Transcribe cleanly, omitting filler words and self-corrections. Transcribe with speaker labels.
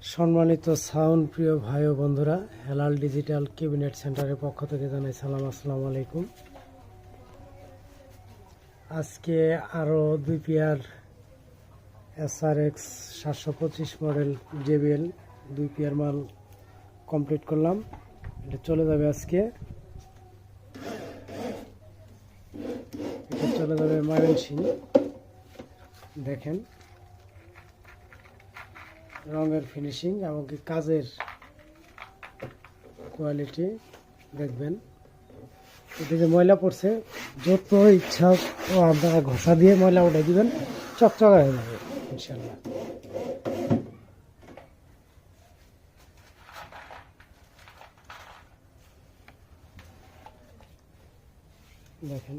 Speaker 1: সম্মানিত সাউন্ড প্রিয় ভাই ও বন্ধুরা, হেলাল ডিজিটাল ক্যাবিনেট সেন্টারের পক্ষ থেকে জানাই সালাম, আসসালামু আলাইকুম। আজকে আরও 2 pair SRX 725 model JBL 2 pair মাল কমপ্লিট করলাম। এটা চলে যাবে আজকে, এটা চলে যাবে ময়মনসিংহ। দেখেন রঙের ফিনিশিং এবং কি কাজের কোয়ালিটি দেখবেন। এদিকে ময়লা পড়ছে, যত ইচ্ছা আপনারা ঘষা দিয়ে ময়লা উঠে দিবেন, চকচকা হয়ে যাবে ইনশাল্লাহ। দেখেন